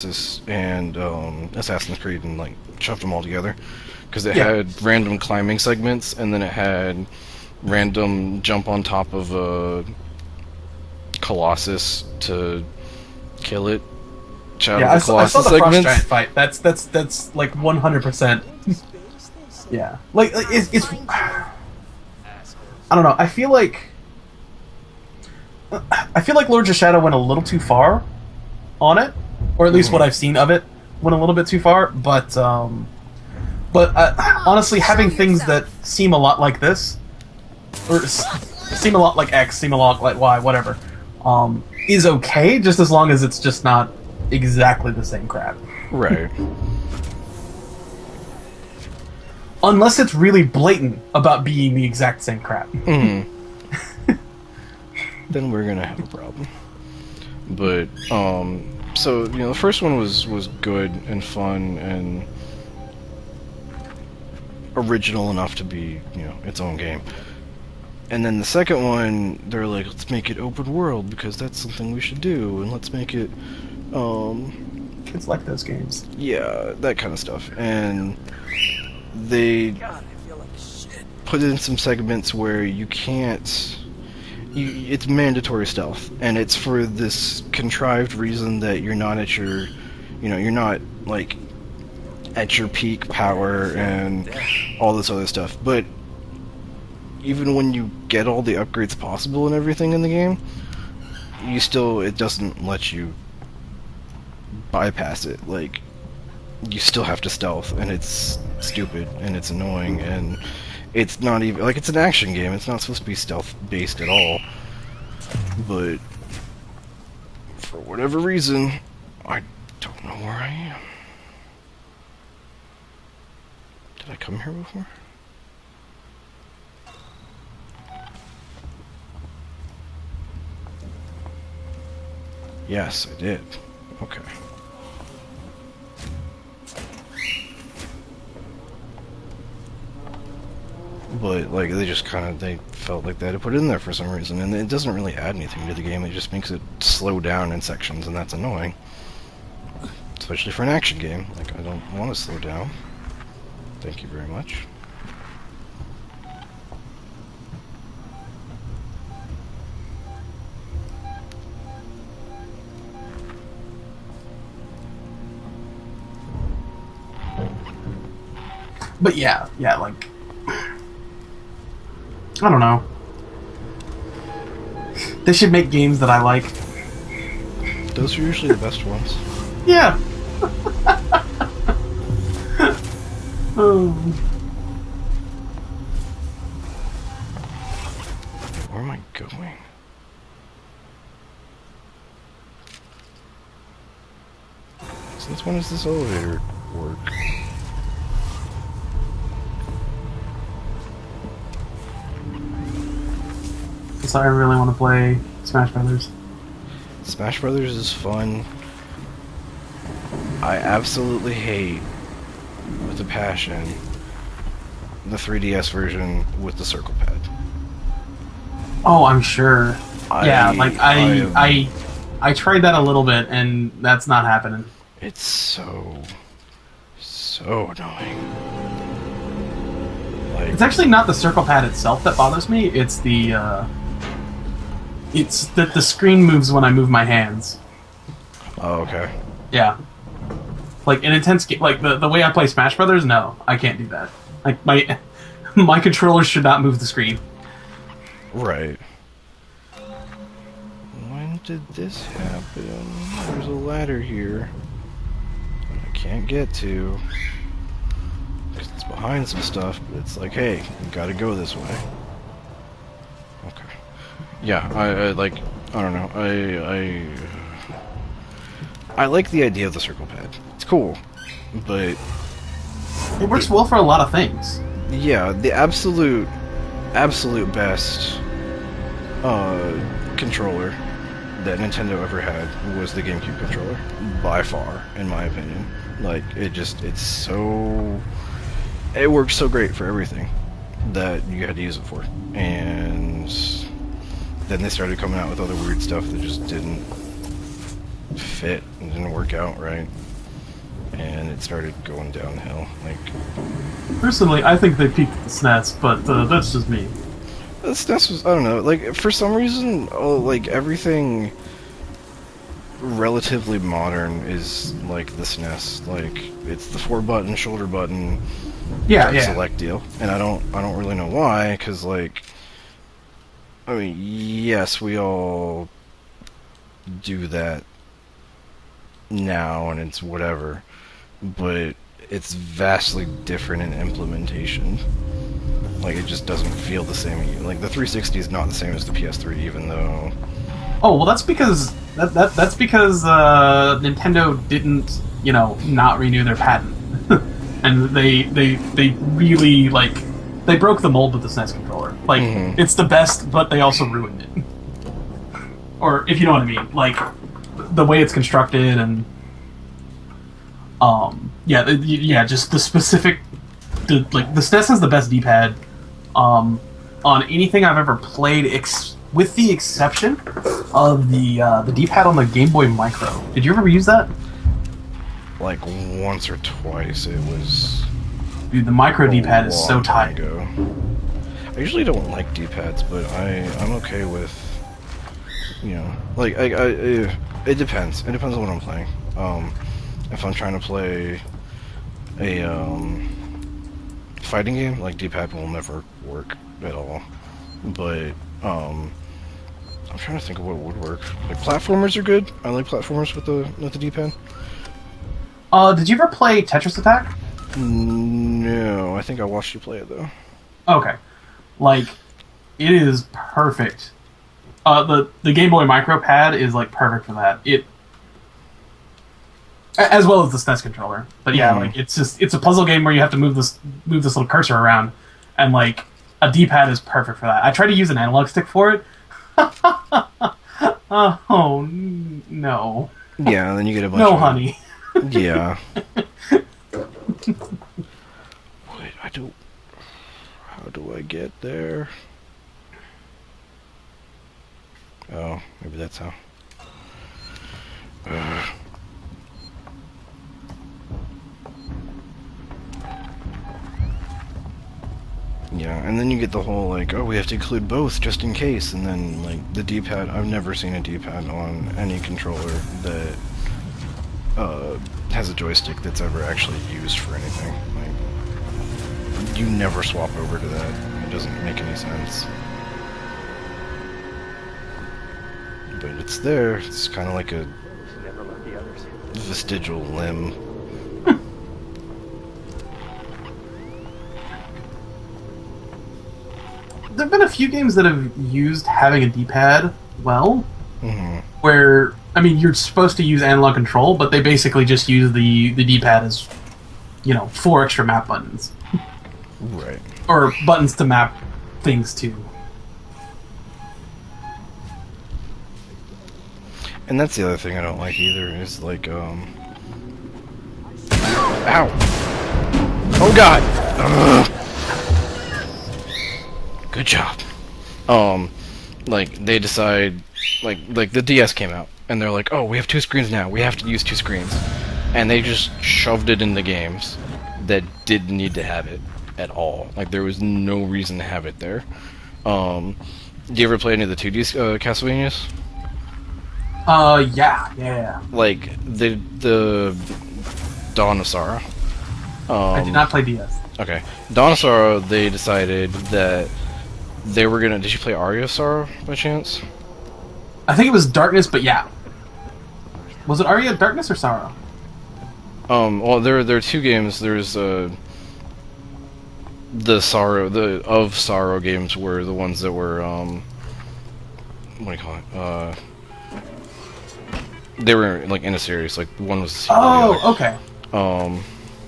and Assassin's Creed and like shoved them all together because it had random climbing segments and then it had random jump on top of a Colossus to kill it. I saw the Frost Giant fight. That's like 100%. Yeah, like it's. I don't know. I feel like Lords of Shadow went a little too far on it, or at least what I've seen of it went a little bit too far. But honestly, having things that seem a lot like this, or seem a lot like X, seem a lot like Y, whatever, is okay, just as long as it's just not exactly the same crap. Right. Unless it's really blatant about being the exact same crap. Then we're gonna have a problem. But so the first one was good and fun and original enough to be its own game. And then the second one, they're like, let's make it open world because that's something we should do, and let's make it Kids like those games. Yeah, that kind of stuff. And they put in some segments where you can't. It's mandatory stealth, and it's for this contrived reason that you're not at your, you're not like at your peak power and all this other stuff. But even when you get all the upgrades possible and everything in the game, it doesn't let you bypass it. Like, you still have to stealth, and it's stupid and it's annoying, and it's not even like it's an action game. It's not supposed to be stealth based at all. But for whatever reason, I don't know where I am. Did I come here before? Yes, I did. Okay. But like they felt like they had to put it in there for some reason, and it doesn't really add anything to the game. It just makes it slow down in sections, and that's annoying. Especially for an action game. Like, I don't want to slow down. Thank you very much. But yeah, like, I don't know. They should make games that I like. Those are usually the best ones. Yeah. Oh. Where am I going? Since when does this elevator work? So I really want to play Smash Brothers. Smash Brothers is fun. I absolutely hate, with a passion, the 3DS version with the circle pad. Oh, I'm sure. I tried that a little bit, and that's not happening. It's so annoying. Like, it's actually not the circle pad itself that bothers me. It's it's that the screen moves when I move my hands. Oh, okay. Yeah. Like an intense game, like the way I play Smash Brothers, no, I can't do that. Like my controllers should not move the screen. Right. When did this happen? There's a ladder here that I can't get to because it's behind some stuff. But it's like, hey, you gotta go this way. Okay. Yeah, I don't know. I like the idea of the circle pad. It's cool, but it works well for a lot of things. Yeah, the absolute best controller that Nintendo ever had was the GameCube controller, by far, in my opinion. Like, it works so great for everything that you had to use it for. And then they started coming out with other weird stuff that just didn't fit. It didn't work out right, and it started going downhill. Like, Personally, I think they peaked at the SNES, but that's just me. the SNES was, I don't know, like, for some reason, like, everything relatively modern is like the SNES. Like, it's the 4-button shoulder button quick select deal, and I don't really know why, because, like, I mean, yes, we all do that now, and it's whatever, but it's vastly different in implementation. Like, it just doesn't feel the same. Like, the 360 is not the same as the PS3, even though... Oh, well, that's because that's because Nintendo didn't, not renew their patent, and they really they broke the mold with the SNES controller. Like, it's the best, but they also ruined it. Or if you know what I mean, like the way it's constructed and just the specific, the SNES has the best D-pad on anything I've ever played, with the exception of the D-pad on the Game Boy Micro. Did you ever use that? Like, once or twice. It was... Dude, the Micro D-pad is so tight. I usually don't like D-pads, but I'm okay with, like, it depends. It depends on what I'm playing. If I'm trying to play a fighting game, like, D-pad will never work at all. But I'm trying to think of what would work. Like, platformers are good. I like platformers with the D-pad. Did you ever play Tetris Attack? No, I think I watched you play it though. Okay, like, it is perfect. The Game Boy Micro pad is like perfect for that. As well as the SNES controller. But yeah, like, it's a puzzle game where you have to move this little cursor around, and like a D-pad is perfect for that. I tried to use an analog stick for it. Oh no. Yeah, then you get a bunch of... No, of... honey. Yeah. Wait, how do I get there? Oh, maybe that's how. Yeah, and then you get the whole, like, oh, we have to include both just in case, and then, like, the D-pad, I've never seen a D-pad on any controller that has a joystick that's ever actually used for anything. Like, you never swap over to that. It doesn't make any sense. But it's there. It's kind of like a vestigial limb. There have been a few games that have used having a D-pad well, where, I mean, you're supposed to use analog control, but they basically just use the D-pad as, 4 extra map buttons. Right. Or buttons to map things to. And that's the other thing I don't like either, is like, Ow! Oh god! Ugh. Good job. Like, they decide, like the DS came out, and they're like, oh, we have 2 screens now, we have to use 2 screens. And they just shoved it in the games that didn't need to have it at all. Like, there was no reason to have it there. Do you ever play any of the 2D Castlevanias? Yeah. Like, the Dawn of Sorrow. I did not play DS. Okay. Dawn of Sorrow, they decided that they were gonna... Did you play Aria of Sorrow, by chance? I think it was Darkness, but yeah. Was it Aria Darkness or Sorrow? Well, there are 2 games. There's, the Sorrow games were the ones that were, what do you call it? They were, like, in a series. Like, one was... Oh, okay.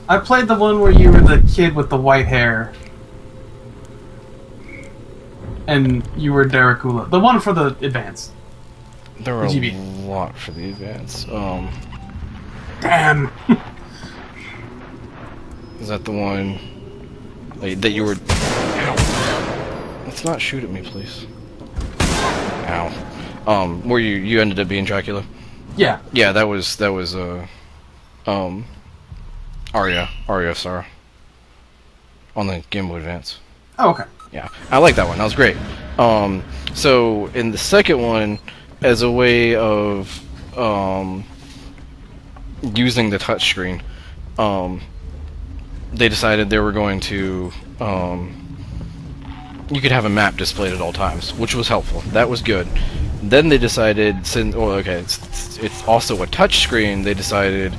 I played the one where you were the kid with the white hair. And you were Daracula. The one for the Advance. There were a lot for the Advance. Damn! Is that the one... Like, that you were... Ow! Let's not shoot at me, please. Ow. Where you ended up being Dracula? Yeah. Yeah, that was um Aria Star on the Game Boy Advance. Oh, okay. Yeah, I like that one. That was great. So in the second one, as a way of using the touchscreen, they decided they were going to you could have a map displayed at all times, which was helpful. That was good. Then they decided, since it's also a touchscreen, they decided,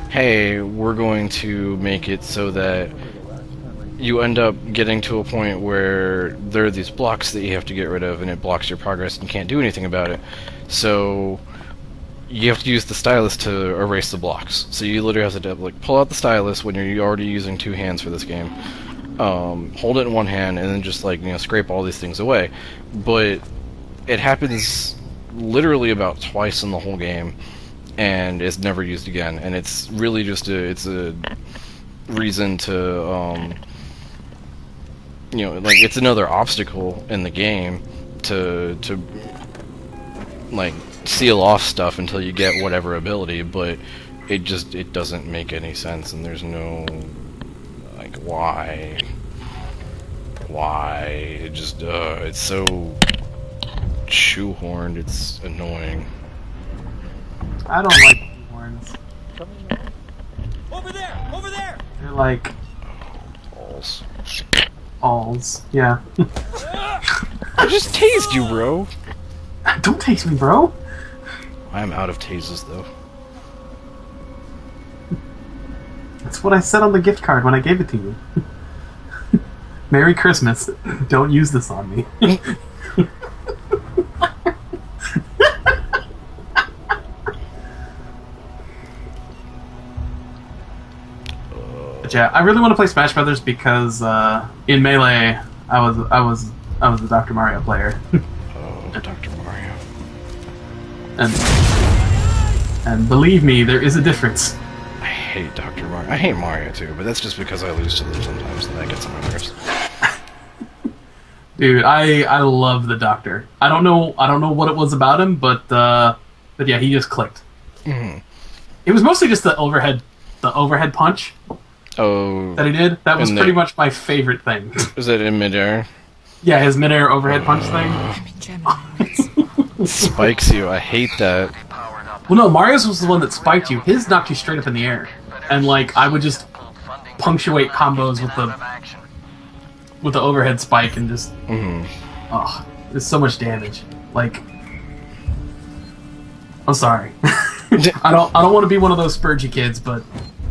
hey, we're going to make it so that you end up getting to a point where there are these blocks that you have to get rid of, and it blocks your progress and you can't do anything about it. So you have to use the stylus to erase the blocks. So you literally have to like pull out the stylus when you're already using two hands for this game. Hold it in one hand and then just like scrape all these things away. But it happens literally about twice in the whole game, and it's never used again. And it's really just a reason to like it's another obstacle in the game to like seal off stuff until you get whatever ability, but it doesn't make any sense, and there's no like why it just it's so shoehorned, it's annoying. I don't like horns. Over there! Over there! They're like Balls. alls. Yeah. I just tased you, bro. Don't taste me, bro. I'm out of tases though. That's what I said on the gift card when I gave it to you. Merry Christmas. Don't use this on me. But yeah, I really want to play Smash Brothers because in Melee, I was the Dr. Mario player, Oh, Dr. Mario. and believe me, there is a difference. I hate Dr. Mario. I hate Mario too, but that's just because I lose to them sometimes, and that gets on my nerves. Dude, I love the Doctor. I don't know what it was about him, but yeah, he just clicked. Mm-hmm. It was mostly just the overhead punch Oh, that he did. That was and pretty the- much my favorite thing. is that in midair? Yeah, his midair overhead punch thing. I'm in Gemini. Spikes you. I hate that. Well, no, Mario's was the one that spiked you. His knocked you straight up in the air, and like I would just punctuate combos with the overhead spike and just oh, there's so much damage. Like, I'm sorry, I don't want to be one of those spurgy kids, but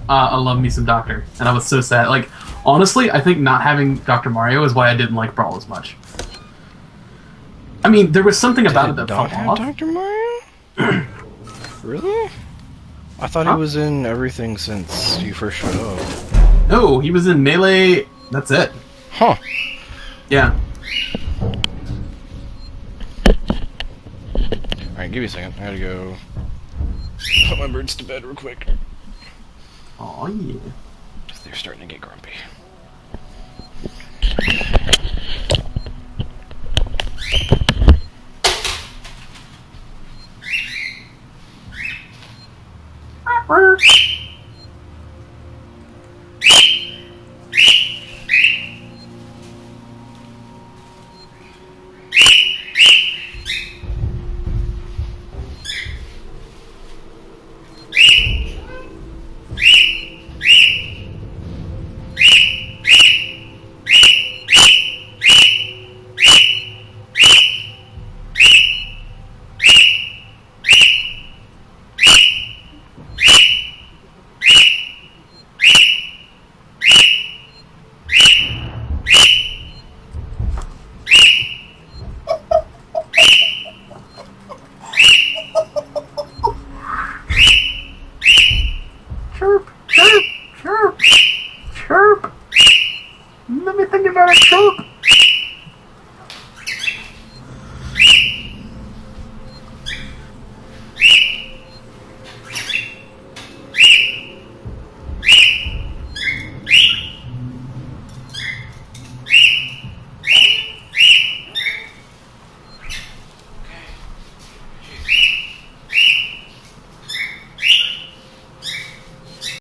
I love me some Doctor, and I was so sad. Like, honestly, I think not having Dr. Mario is why I didn't like Brawl as much. I mean, there was something about it that Don't fell have off. Dr. Mario? Really? I thought he was in everything since you first showed up. No, he was in Melee. That's it. Huh. Yeah. Alright, give me a second. I gotta go put my birds to bed real quick. Oh yeah. They're starting to get grumpy. Chirp.